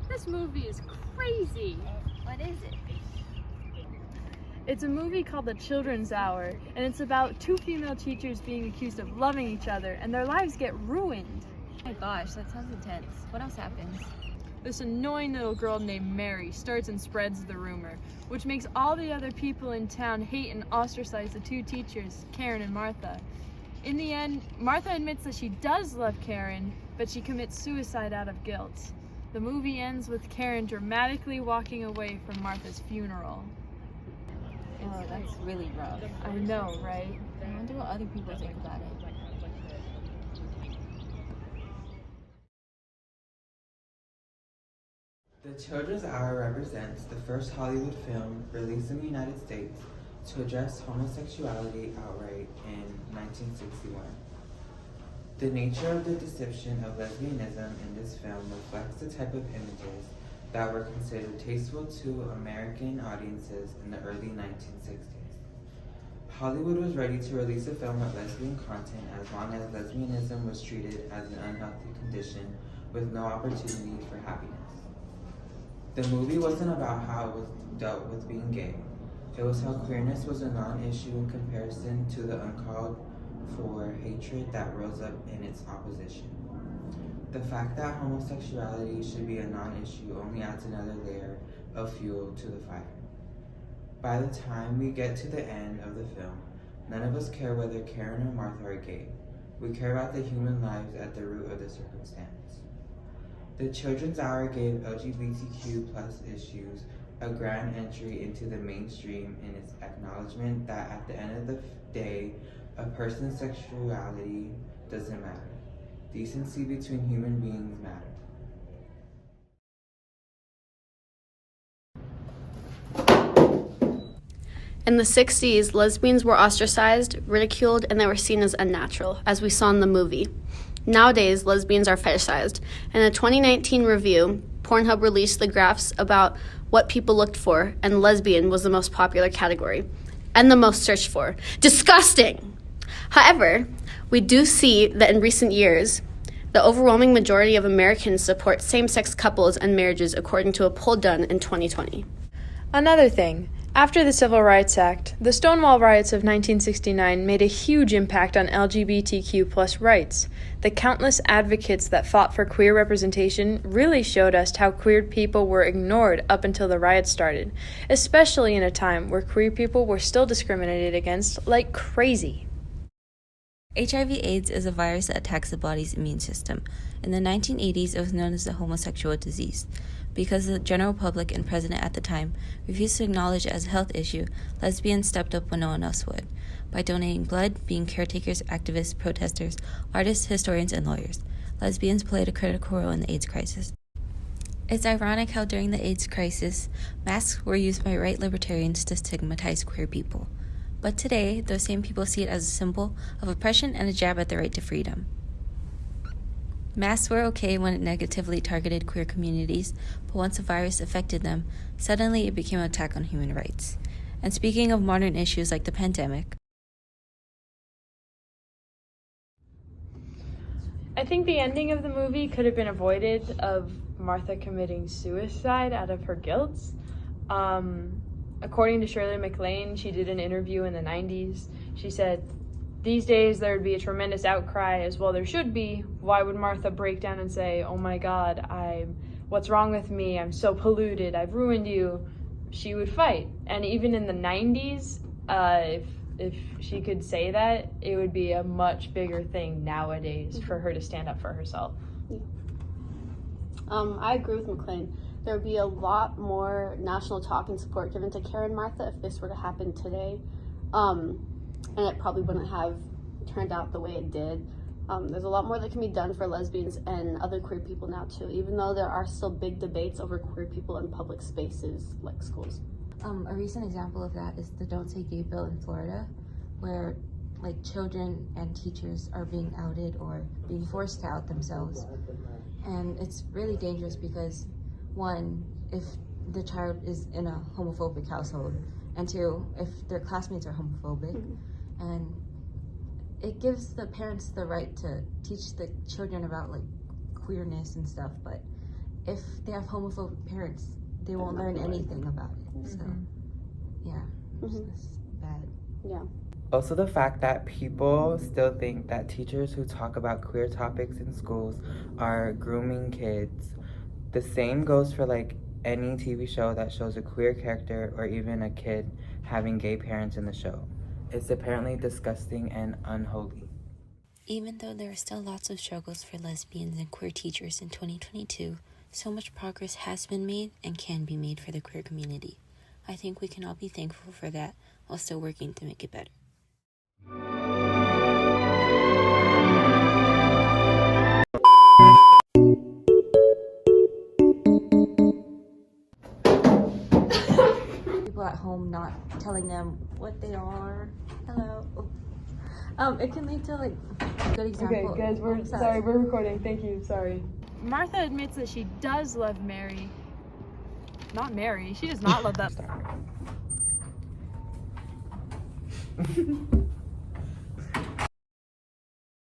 This movie is crazy. What is it? It's a movie called The Children's Hour, and it's about two female teachers being accused of loving each other, and their lives get ruined. Oh my gosh, that sounds intense. What else happens? This annoying little girl named Mary starts and spreads the rumor, which makes all the other people in town hate and ostracize the two teachers, Karen and Martha. In the end, Martha admits that she does love Karen, but she commits suicide out of guilt. The movie ends with Karen dramatically walking away from Martha's funeral. Oh, that's really rough. I know, right? I wonder what other people think about it. The Children's Hour represents the first Hollywood film released in the United States to address homosexuality outright in 1961. The nature of the depiction of lesbianism in this film reflects the type of images that were considered tasteful to American audiences in the early 1960s. Hollywood was ready to release a film with lesbian content as long as lesbianism was treated as an unhealthy condition with no opportunity for happiness. The movie wasn't about how it was dealt with being gay. It was how queerness was a non-issue in comparison to the uncalled for hatred that rose up in its opposition. The fact that homosexuality should be a non-issue only adds another layer of fuel to the fire. By the time we get to the end of the film, none of us care whether Karen or Martha are gay. We care about the human lives at the root of the circumstance. The Children's Hour gave LGBTQ+ issues a grand entry into the mainstream in its acknowledgement that at the end of the day, a person's sexuality doesn't matter. Decency between human beings matter. In the 60s, lesbians were ostracized, ridiculed, and they were seen as unnatural, as we saw in the movie. Nowadays, lesbians are fetishized. In a 2019 review, Pornhub released the graphs about what people looked for, and lesbian was the most popular category, and the most searched for. Disgusting! However, we do see that in recent years, the overwhelming majority of Americans support same-sex couples and marriages, according to a poll done in 2020. Another thing, after the Civil Rights Act, the Stonewall riots of 1969 made a huge impact on LGBTQ+ rights. The countless advocates that fought for queer representation really showed us how queer people were ignored up until the riots started, especially in a time where queer people were still discriminated against like crazy. HIV/AIDS is a virus that attacks the body's immune system. In the 1980s, it was known as the homosexual disease. Because the general public and president at the time refused to acknowledge it as a health issue, lesbians stepped up when no one else would, by donating blood, being caretakers, activists, protesters, artists, historians, and lawyers. Lesbians played a critical role in the AIDS crisis. It's ironic how during the AIDS crisis, masks were used by right libertarians to stigmatize queer people. But today, those same people see it as a symbol of oppression and a jab at the right to freedom. Masks were okay when it negatively targeted queer communities, but once the virus affected them, suddenly it became an attack on human rights. And speaking of modern issues like the pandemic, I think the ending of the movie could have been avoided of Martha committing suicide out of her guilt. According to Shirley MacLaine, she did an interview in the 90s. She said, "These days there would be a tremendous outcry, as well there should be. Why would Martha break down and say, 'Oh my God, what's wrong with me? I'm so polluted. I've ruined you.'" She would fight. And even in the 90s, if she could say that, it would be a much bigger thing nowadays for her to stand up for herself. I agree with McLean. There would be a lot more national talk and support given to Karen Martha if this were to happen today. And it probably wouldn't have turned out the way it did. There's a lot more that can be done for lesbians and other queer people now too, even though there are still big debates over queer people in public spaces like schools. A recent example of that is the Don't Say Gay bill in Florida, where like children and teachers are being outed or being forced to out themselves. And it's really dangerous because, one, if the child is in a homophobic household, and two, if their classmates are homophobic, and it gives the parents the right to teach the children about like queerness and stuff, but if they have homophobic parents, they won't learn anything about it. So, yeah, it's just bad. Yeah. Also, the fact that people still think that teachers who talk about queer topics in schools are grooming kids. The same goes for like any TV show that shows a queer character or even a kid having gay parents in the show. It's apparently disgusting and unholy. Even though there are still lots of struggles for lesbians and queer teachers in 2022, so much progress has been made and can be made for the queer community. I think we can all be thankful for that while still working to make it better. People at home not telling them what they are. Hello. It can lead to like good example. Okay, guys, we're sorry, we're recording. Thank you. Sorry. Martha admits that she does love Mary. Not Mary. She does not love that.